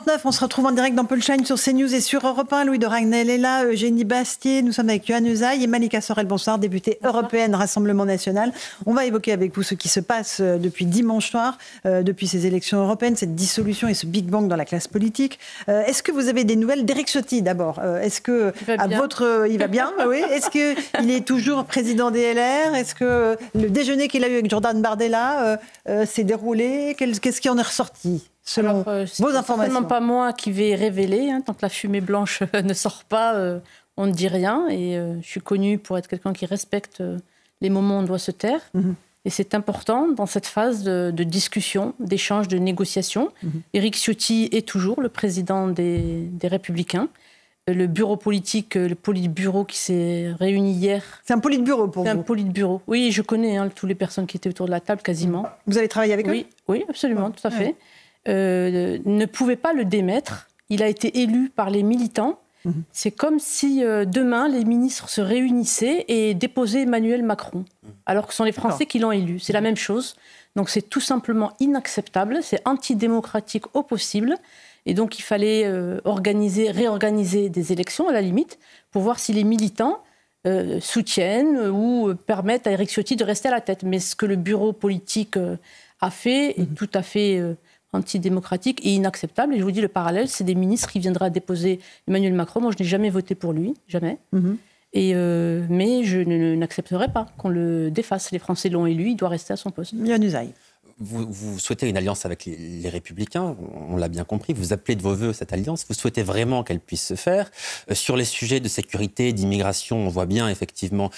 7h39, on se retrouve en direct dans Punchline sur CNews et sur Europe 1. Louis de Ragnel est là, Eugénie Bastier, nous sommes avec Yohann Usaï et Malika Sorel, bonsoir, députée européenne Rassemblement National. On va évoquer avec vous ce qui se passe depuis dimanche soir, depuis ces élections européennes, cette dissolution et ce Big Bang dans la classe politique. Est-ce que vous avez des nouvelles d'Éric Ciotti d'abord? Est-ce que il va bien? Oui. Est-ce qu'il est toujours président des LR? Est-ce que le déjeuner qu'il a eu avec Jordan Bardella s'est déroulé? Qu'est-ce qui en est ressorti selon vos informations? C'est certainement pas moi qui vais révéler. Tant que la fumée blanche ne sort pas, on ne dit rien. Et je suis connue pour être quelqu'un qui respecte les moments où on doit se taire. Et c'est important dans cette phase de discussion, d'échange, de négociation. Éric Ciotti est toujours le président des Républicains. Le bureau politique, le politburo qui s'est réuni hier. C'est un politburo pour vous? C'est un politburo. Oui, je connais toutes les personnes qui étaient autour de la table quasiment. Vous avez travaillé avec eux? Oui, absolument, tout à fait. Ne pouvait pas le démettre. Il a été élu par les militants. C'est comme si demain, les ministres se réunissaient et déposaient Emmanuel Macron, alors que ce sont les Français qui l'ont élu. C'est la même chose. Donc c'est tout simplement inacceptable, c'est antidémocratique au possible. Et donc il fallait réorganiser des élections à la limite pour voir si les militants soutiennent ou permettent à Éric Ciotti de rester à la tête. Mais ce que le bureau politique a fait est tout à fait antidémocratique et inacceptable. Et je vous dis, le parallèle, c'est des ministres qui viendraient déposer Emmanuel Macron. Moi, je n'ai jamais voté pour lui, jamais. Mais je n'accepterai pas qu'on le défasse. Les Français l'ont élu, il doit rester à son poste. Yohann Usaï. Vous souhaitez une alliance avec les Républicains, on l'a bien compris, vous appelez de vos vœux cette alliance, vous souhaitez vraiment qu'elle puisse se faire. Sur les sujets de sécurité, d'immigration, on voit bien effectivement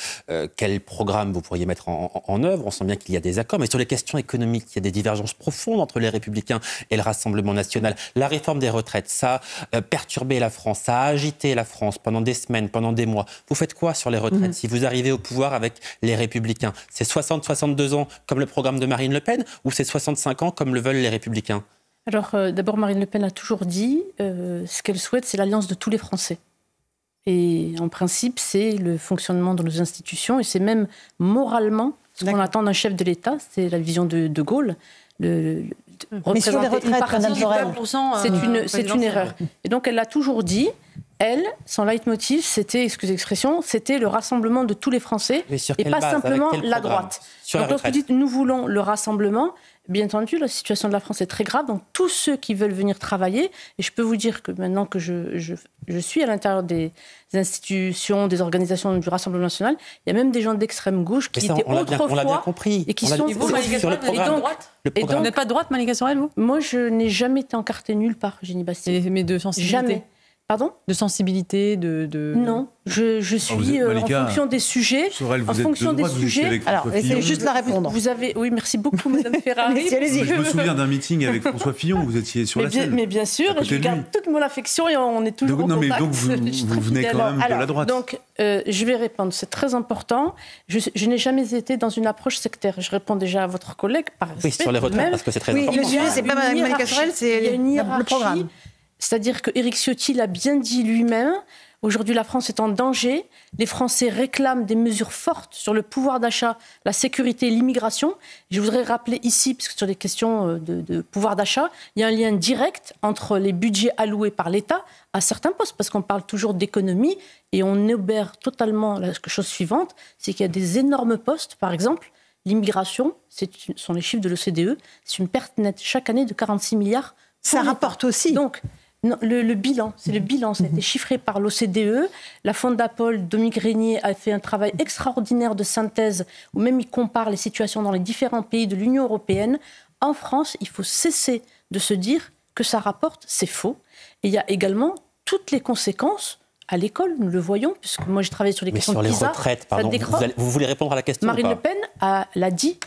quel programme vous pourriez mettre en œuvre, on sent bien qu'il y a des accords, mais sur les questions économiques, il y a des divergences profondes entre les Républicains et le Rassemblement National. La réforme des retraites, ça a perturbé la France, ça a agité la France pendant des semaines, pendant des mois. Vous faites quoi sur les retraites si vous arrivez au pouvoir avec les Républicains? C'est 60-62 ans comme le programme de Marine Le Pen ou c'est 65 ans comme le veulent les Républicains? Alors d'abord, Marine Le Pen a toujours dit ce qu'elle souhaite, c'est l'alliance de tous les Français. Et en principe, c'est le fonctionnement de nos institutions et c'est même moralement ce qu'on attend d'un chef de l'État. C'est la vision de De Gaulle. Mais sur les retraites, c'est une erreur. Et donc elle l'a toujours dit. Elle, son leitmotiv, c'était, excusez l'expression, c'était le rassemblement de tous les Français et pas simplement la droite. Donc lorsque vous dites nous voulons le rassemblement, bien entendu, la situation de la France est très grave. Donc tous ceux qui veulent venir travailler, et je peux vous dire que maintenant que je suis à l'intérieur des institutions, des organisations du Rassemblement national, il y a même des gens d'extrême gauche qui étaient autrefois on l'a bien compris. Et qui sont sur le programme. Vous n'êtes pas de droite, Malika Sorel, vous? Moi, je n'ai jamais été encartée nulle part, Eugénie Bastier. Mais de sensibilité? Jamais. Pardon? De sensibilité, Non, je suis en fonction des sujets. Sorel, en fonction des sujets. Alors, essayez juste la répondre. Vous avez, oui, merci beaucoup, Madame Ferrari. Allez-y. Je me souviens d'un meeting avec François Fillon, vous étiez sur la scène. Mais bien sûr, je garde toute mon affection et on est toujours en contact. Donc vous venez quand même de la droite. Donc, je vais répondre, c'est très important. Je n'ai jamais été dans une approche sectaire. Je réponds déjà à votre collègue par respect. Oui, sur les retraites, parce que c'est très important. Oui, le sujet, c'est pas Malika Sorel, c'est le programme. C'est-à-dire que Éric Ciotti l'a bien dit lui-même. Aujourd'hui, la France est en danger. Les Français réclament des mesures fortes sur le pouvoir d'achat, la sécurité et l'immigration. Je voudrais rappeler ici, parce que sur les questions de pouvoir d'achat, il y a un lien direct entre les budgets alloués par l'État à certains postes, parce qu'on parle toujours d'économie et on obère totalement la chose suivante, c'est qu'il y a des énormes postes, par exemple, l'immigration, ce sont les chiffres de l'OCDE, c'est une perte nette chaque année de 46 milliards. Ça rapporte aussi. Donc, non, le bilan, ça a été chiffré par l'OCDE. La Fondapol, Dominique Régnier a fait un travail extraordinaire de synthèse où même il compare les situations dans les différents pays de l'Union européenne. En France, il faut cesser de se dire que ça rapporte, c'est faux. Et il y a également toutes les conséquences à l'école, nous le voyons, puisque moi j'ai travaillé sur les questions de PISA. Mais sur les retraites, pardon, vous voulez répondre à la question? Marine Le Pen l'a dit.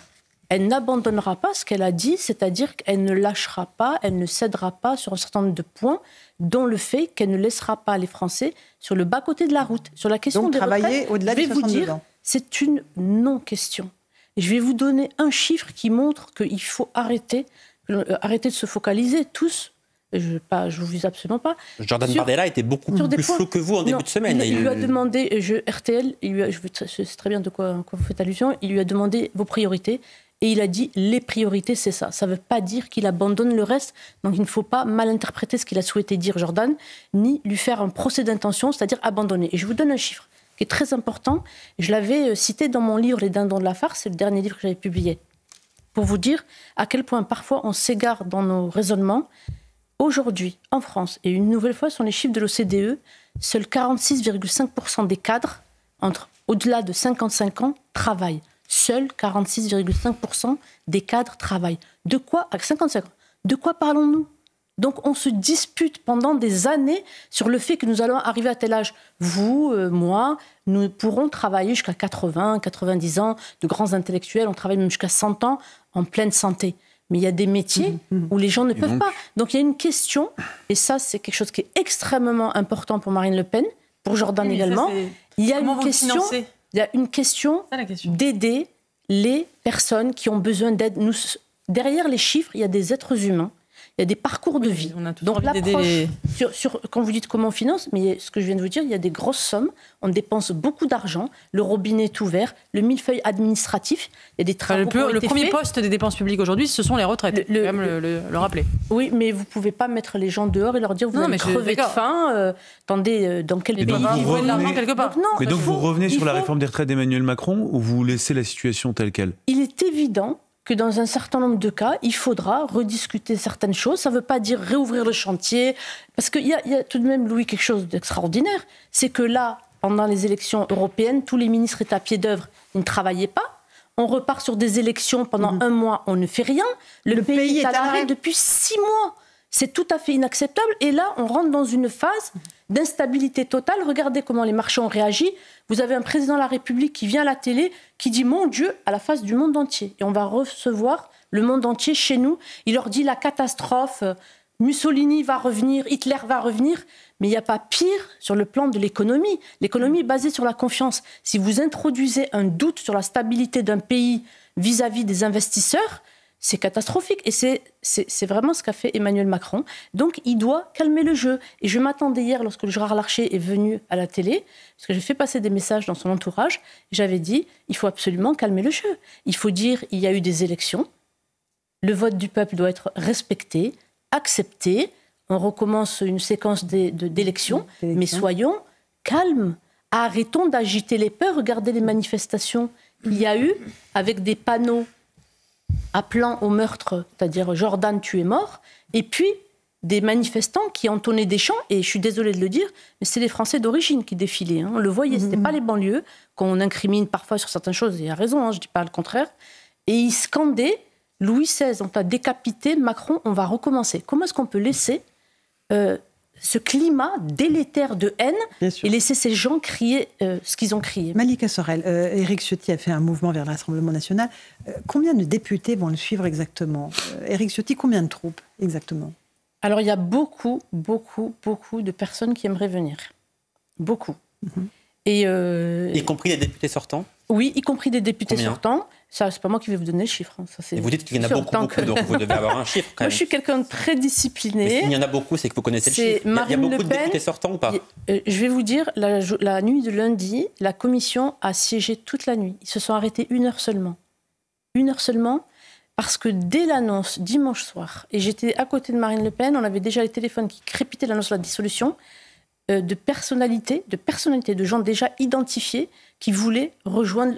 Elle n'abandonnera pas ce qu'elle a dit, c'est-à-dire qu'elle ne lâchera pas, elle ne cédera pas sur un certain nombre de points, dont le fait qu'elle ne laissera pas les Français sur le bas-côté de la route. Sur la question des retraites, au-delà je vais vous dire, c'est une non-question. Et je vais vous donner un chiffre qui montre qu'il faut arrêter de se focaliser tous. Je vous vise absolument pas. Jordan Bardella était beaucoup plus flou que vous en début de semaine. Il lui a demandé, RTL, je sais très bien de quoi vous faites allusion, il lui a demandé vos priorités. Et il a dit, les priorités, c'est ça. Ça ne veut pas dire qu'il abandonne le reste. Donc il ne faut pas mal interpréter ce qu'il a souhaité dire, Jordan, ni lui faire un procès d'intention, c'est-à-dire abandonner. Et je vous donne un chiffre qui est très important. Je l'avais cité dans mon livre « Les dindons de la farce », c'est le dernier livre que j'avais publié, pour vous dire à quel point parfois on s'égare dans nos raisonnements. Aujourd'hui, en France, et une nouvelle fois, ce sont les chiffres de l'OCDE, seuls 46,5% des cadres, au-delà de 55 ans, travaillent. Seuls 46,5% des cadres travaillent. De quoi, à 55 ans, de quoi parlons-nous? Donc on se dispute pendant des années sur le fait que nous allons arriver à tel âge. Vous, moi, nous pourrons travailler jusqu'à 80, 90 ans, de grands intellectuels, on travaille même jusqu'à 100 ans en pleine santé. Mais il y a des métiers où les gens ne peuvent pas. Donc il y a une question, et ça c'est quelque chose qui est extrêmement important pour Marine Le Pen, pour Jordan également. Il y a une question d'aider les personnes qui ont besoin d'aide. Derrière les chiffres, il y a des êtres humains. Il y a des parcours de vie. Donc l'approche, quand vous dites comment on finance, mais ce que je viens de vous dire, il y a des grosses sommes, on dépense beaucoup d'argent, le robinet est ouvert, le millefeuille administratif, il y a des travaux Le premier poste des dépenses publiques aujourd'hui, ce sont les retraites, il faut quand même le rappeler. Oui, mais vous ne pouvez pas mettre les gens dehors et leur dire vous allez crever de faim, attendez, dans quel pays vous voulez l'argent quelque part. Mais donc vous revenez sur la réforme des retraites d'Emmanuel Macron ou vous laissez la situation telle qu'elle? Il est évident que dans un certain nombre de cas, il faudra rediscuter certaines choses. Ça ne veut pas dire réouvrir le chantier. Parce qu'il y a tout de même, Louis, quelque chose d'extraordinaire. C'est que là, pendant les élections européennes, tous les ministres étaient à pied d'œuvre. Ils ne travaillaient pas. On repart sur des élections pendant un mois, on ne fait rien. Le pays est à l'arrêt depuis 6 mois. C'est tout à fait inacceptable. Et là, on rentre dans une phase d'instabilité totale. Regardez comment les marchés ont réagi. Vous avez un président de la République qui vient à la télé, qui dit « Mon Dieu » à la face du monde entier. Et on va recevoir le monde entier chez nous. Il leur dit la catastrophe, Mussolini va revenir, Hitler va revenir. Mais il n'y a pas pire sur le plan de l'économie. L'économie est basée sur la confiance. Si vous introduisez un doute sur la stabilité d'un pays vis-à-vis des investisseurs, c'est catastrophique. Et c'est vraiment ce qu'a fait Emmanuel Macron. Donc, il doit calmer le jeu. Et je m'attendais hier, lorsque Gérard Larcher est venu à la télé, parce que j'ai fait passer des messages dans son entourage, j'avais dit, il faut absolument calmer le jeu. Il faut dire, il y a eu des élections, le vote du peuple doit être respecté, accepté, on recommence une séquence d'élections, mais soyons calmes. Arrêtons d'agiter les peurs. Regardez les manifestations qu'il y a eu, avec des panneaux appelant au meurtre, c'est-à-dire Jordan, tu es mort, et puis des manifestants qui entonnaient des chants, et je suis désolée de le dire, mais c'est les Français d'origine qui défilaient. On le voyait, ce n'était pas les banlieues, qu'on incrimine parfois sur certaines choses, et il a raison, je ne dis pas le contraire, et ils scandaient « Louis XVI, on t'a décapité, Macron, on va recommencer ». Comment est-ce qu'on peut laisser ce climat délétère de haine et laisser ces gens crier ce qu'ils ont crié? Malika Sorel, Éric Ciotti a fait un mouvement vers le Rassemblement national. Combien de députés vont le suivre exactement? Éric Ciotti, combien de troupes exactement? Alors, il y a beaucoup, beaucoup, beaucoup de personnes qui aimeraient venir. Beaucoup. Et y compris les députés sortants? Oui, y compris des députés sortants. Ça, c'est pas moi qui vais vous donner le chiffre. Ça, et vous dites qu'il y en a beaucoup, donc vous devez avoir un chiffre quand même. Moi, je suis quelqu'un de très discipliné. Mais s'il y en a beaucoup, c'est que vous connaissez le chiffre. Il y a beaucoup de députés sortants ou pas? Je vais vous dire, la nuit de lundi, la commission a siégé toute la nuit. Ils se sont arrêtés 1 heure seulement. 1 heure seulement, parce que dès l'annonce, dimanche soir, et j'étais à côté de Marine Le Pen, on avait déjà les téléphones qui crépitaient l'annonce de la dissolution, de personnalités, de gens déjà identifiés qui voulaient rejoindre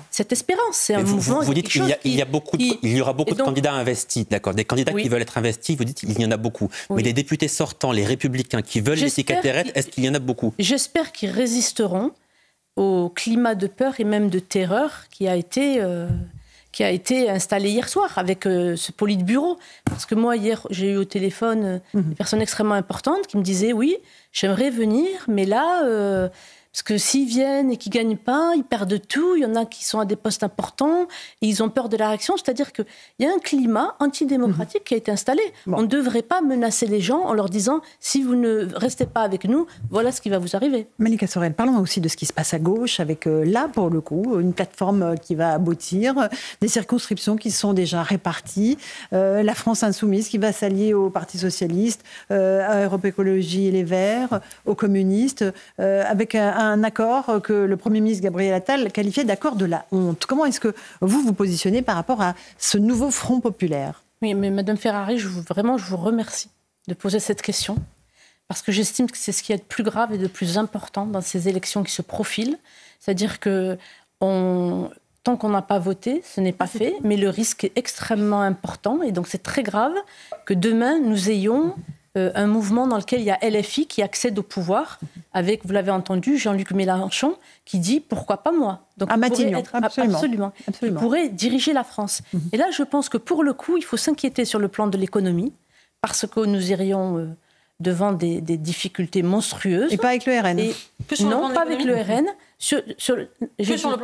cette espérance. C'est un mouvement. Vous dites qu'il y aura beaucoup de candidats investis, d'accord? Des candidats qui veulent être investis, vous dites qu'il y en a beaucoup. Oui. Mais les députés sortants, les républicains qui veulent les cicatrices, est-ce qu'il y en a beaucoup? J'espère qu'ils résisteront au climat de peur et même de terreur qui a été installé hier soir avec ce politburo. Parce que moi, hier, j'ai eu au téléphone des personnes extrêmement importantes qui me disaient « Oui, j'aimerais venir, mais là... parce que s'ils viennent et qu'ils ne gagnent pas, ils perdent tout. Il y en a qui sont à des postes importants et ils ont peur de la réaction. C'est-à-dire qu'il y a un climat antidémocratique qui a été installé. Bon. On ne devrait pas menacer les gens en leur disant « Si vous ne restez pas avec nous, voilà ce qui va vous arriver ». Malika Sorel, parlons aussi de ce qui se passe à gauche avec, là, pour le coup, une plateforme qui va aboutir, des circonscriptions qui sont déjà réparties, la France insoumise qui va s'allier au Parti socialiste, à Europe Écologie et les Verts, aux communistes, avec un un accord que le Premier ministre Gabriel Attal qualifiait d'accord de la honte. Comment est-ce que vous vous positionnez par rapport à ce nouveau Front populaire ? Oui, mais Madame Ferrari, je vous remercie de poser cette question, parce que j'estime que c'est ce qu'il y a de plus grave et de plus important dans ces élections qui se profilent. C'est-à-dire que tant qu'on n'a pas voté, ce n'est pas fait, mais le risque est extrêmement important. Et donc c'est très grave que demain, nous ayons un mouvement dans lequel il y a LFI qui accède au pouvoir, avec, vous l'avez entendu, Jean-Luc Mélenchon, qui dit « pourquoi pas moi ?» Donc, à Matignon, absolument. Il pourrait diriger la France. Et là, je pense que pour le coup, il faut s'inquiéter sur le plan de l'économie, parce que nous irions devant des difficultés monstrueuses. Et pas avec le RN. Non, pas avec le RN.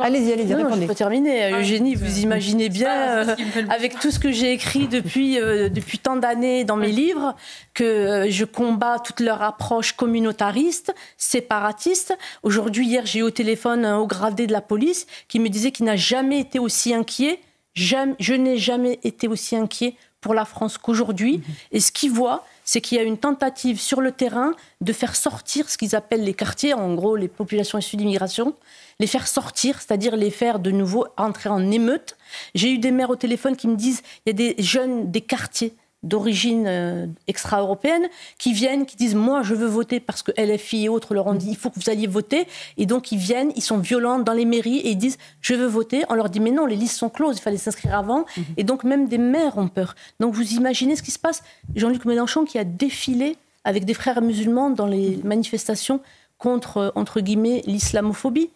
Allez-y, répondez. Je peux terminer. Eugénie, vous imaginez bien, avec tout ce que j'ai écrit depuis tant d'années dans mes livres, que je combats toute leur approche communautariste, séparatiste. Aujourd'hui, hier, j'ai eu au téléphone un haut gradé de la police qui me disait qu'il n'a jamais été aussi inquiet. Je n'ai jamais été aussi inquiet pour la France qu'aujourd'hui. Et ce qu'ils voient, c'est qu'il y a une tentative sur le terrain de faire sortir ce qu'ils appellent les quartiers, en gros les populations issues d'immigration, les faire sortir, c'est-à-dire les faire de nouveau entrer en émeute. J'ai eu des maires au téléphone qui me disent il y a des jeunes des quartiers d'origine extra-européenne qui viennent, qui disent « moi je veux voter parce que LFI et autres leur ont dit il faut que vous alliez voter » et donc ils viennent, ils sont violents dans les mairies et ils disent « je veux voter ». On leur dit « mais non, les listes sont closes, il fallait s'inscrire avant » et donc même des maires ont peur. Donc vous imaginez ce qui se passe. Jean-Luc Mélenchon qui a défilé avec des frères musulmans dans les manifestations contre, entre guillemets, l'islamophobie.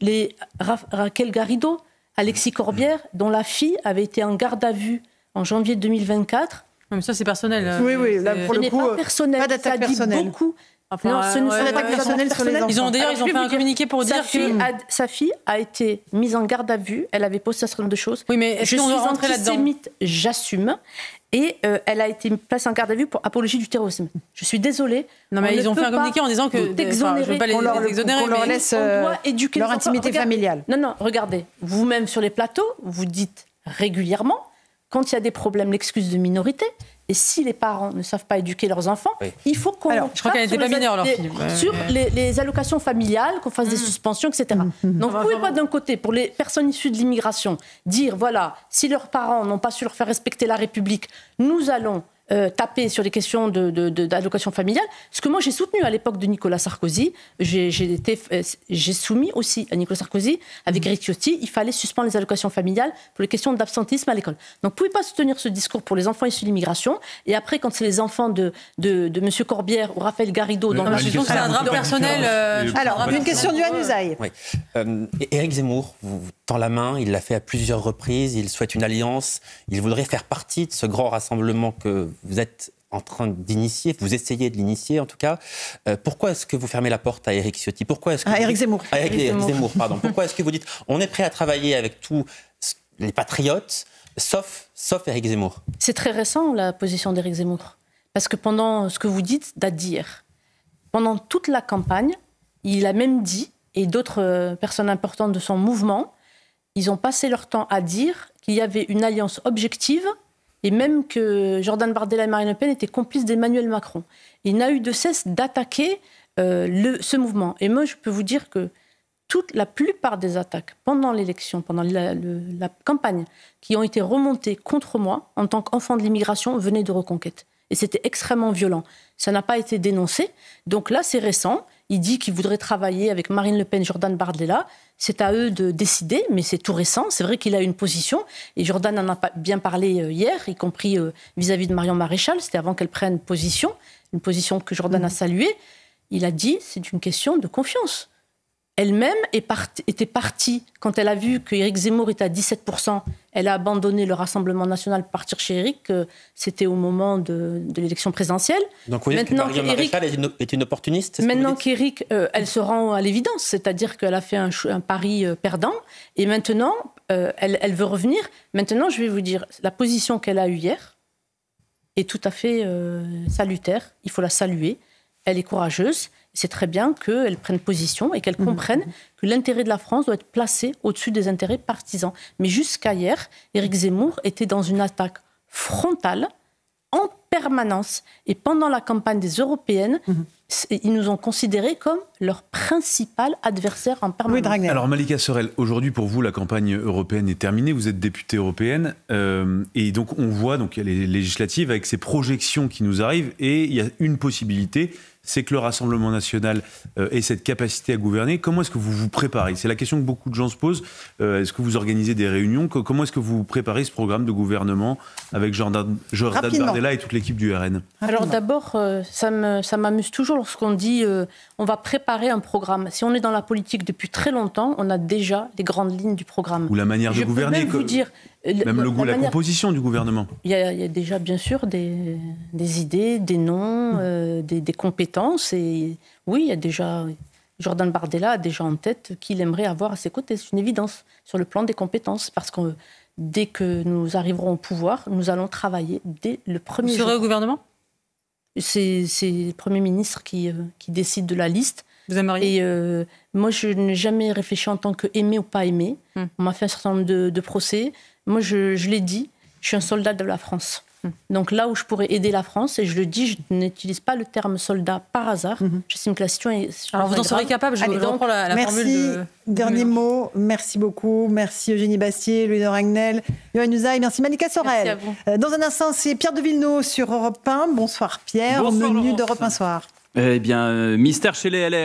Les Raquel Garrido, Alexis Corbière, dont la fille avait été en garde à vue en janvier 2024. Non, mais ça, c'est personnel. Oui, là, pour le coup, pas personnel. pas d'attaque personnelle. Beaucoup. Enfin, non, ce ne sont pas personnelle sur les enfants. Ils ont fait un communiqué pour dire que sa fille a été mise en garde à vue. Elle avait posté un certain nombre de choses. Oui, mais je suis antisémite, j'assume. Et elle a été placée en garde à vue pour apologie du terrorisme. Je suis désolée. Non, mais ils ont fait un communiqué en disant que je ne veux pas les exonérer, on leur laisse leur intimité familiale. Non, regardez. Vous-même sur les plateaux, vous dites régulièrement, quand il y a des problèmes, l'excuse de minorité. Et si les parents ne savent pas éduquer leurs enfants, il faut qu'on... je crois qu'elle n'était pas mineure, leur fille. Sur les allocations familiales, qu'on fasse des suspensions, etc. Donc, vous ne pouvez pas, d'un côté, pour les personnes issues de l'immigration, dire, voilà, si leurs parents n'ont pas su leur faire respecter la République, nous allons taper sur les questions d'allocation familiale. Ce que moi, j'ai soutenu à l'époque de Nicolas Sarkozy, j'ai soumis aussi à Nicolas Sarkozy, avec Éric Ciotti, il fallait suspendre les allocations familiales pour les questions d'absentisme à l'école. Donc, vous ne pouvez pas soutenir ce discours pour les enfants issus de l'immigration. Et après, quand c'est les enfants de M. Corbière ou Raphaël Garrido... c'est un drame personnel. Alors, une question du Hanusaï. Oui. Éric Zemmour vous tend la main, il l'a fait à plusieurs reprises, il souhaite une alliance, il voudrait faire partie de ce grand rassemblement que vous êtes en train d'initier, vous essayez de l'initier en tout cas. Pourquoi est-ce que vous fermez la porte à Éric Ciotti ? Pourquoi est-ce que Éric Zemmour. Éric Zemmour, pardon. Pourquoi est-ce que vous dites on est prêt à travailler avec tous les patriotes, sauf Éric Zemmour ? C'est très récent la position d'Éric Zemmour. Parce que pendant ce que vous dites date d'hier. Pendant toute la campagne, il a même dit, et d'autres personnes importantes de son mouvement, ils ont passé leur temps à dire qu'il y avait une alliance objective et même que Jordan Bardella et Marine Le Pen étaient complices d'Emmanuel Macron. Il n'a eu de cesse d'attaquer ce mouvement. Et moi, je peux vous dire que la plupart des attaques pendant l'élection, pendant la campagne, qui ont été remontées contre moi, en tant qu'enfant de l'immigration, venaient de Reconquête. Et c'était extrêmement violent. Ça n'a pas été dénoncé. Donc là, c'est récent. Il dit qu'il voudrait travailler avec Marine Le Pen, Jordan Bardella. C'est à eux de décider, mais c'est tout récent. C'est vrai qu'il a une position. Et Jordan en a bien parlé hier, y compris vis-à-vis de Marion Maréchal. C'était avant qu'elle prenne position, une position que Jordan a saluée. Il a dit, c'est une question de confiance. Elle-même était partie, quand elle a vu qu'Éric Zemmour était à 17%, elle a abandonné le Rassemblement national pour partir chez Éric, c'était au moment de l'élection présidentielle. Donc vous dites que Marion Maréchal est une opportuniste ? Maintenant qu'Éric, elle se rend à l'évidence, c'est-à-dire qu'elle a fait un pari perdant, et maintenant, elle veut revenir. Maintenant, je vais vous dire, la position qu'elle a eue hier est tout à fait salutaire, il faut la saluer, elle est courageuse. C'est très bien qu'elle prenne position et qu'elle comprenne que l'intérêt de la France doit être placé au-dessus des intérêts partisans. Mais jusqu'à hier, Éric Zemmour était dans une attaque frontale, en permanence. Et pendant la campagne des européennes, Ils nous ont considérés comme leur principal adversaire en permanence. Alors Malika Sorel, aujourd'hui pour vous la campagne européenne est terminée, vous êtes députée européenne et donc on voit, donc il y a les législatives avec ces projections qui nous arrivent et il y a une possibilité, c'est que le Rassemblement national ait cette capacité à gouverner. Comment est-ce que vous vous préparez? C'est la question que beaucoup de gens se posent. Est-ce que vous organisez des réunions? Comment est-ce que vous préparez ce programme de gouvernement avec Jordan Bardella et toute l'équipe du RN? Alors d'abord, ça m'amuse toujours lorsqu'on dit on va préparer un programme. Si on est dans la politique depuis très longtemps, on a déjà les grandes lignes du programme. Ou la manière de gouverner. Vous dire, même la composition du gouvernement. Il y a déjà bien sûr des idées, des noms, des compétences. Et oui, il y a déjà... Jordan Bardella a déjà en tête qu'il aimerait avoir à ses côtés. C'est une évidence sur le plan des compétences. Parce que dès que nous arriverons au pouvoir, nous allons travailler dès le premier jour. Vous serez au gouvernement ? C'est le Premier ministre qui décide de la liste. Vous aimeriez ? Et moi, je n'ai jamais réfléchi en tant que aimé ou pas aimé. On m'a fait un certain nombre de procès. Moi, je l'ai dit, je suis un soldat de la France. Donc là où je pourrais aider la France, et je le dis, je n'utilise pas le terme soldat par hasard. J'estime que la situation est... Alors vous en serez capable, je reprends la formule de... Dernier mot, merci beaucoup. Merci Eugénie Bastier, Louis de Ragnel, Yohann Usaï, merci Malika Sorel. Merci à vous. Dans un instant, c'est Pierre de Villeneuve sur Europe 1. Bonsoir Pierre, Bonsoir, au menu Laurence. d'Europe 1 Soir. Eh bien, mystère chez les LR.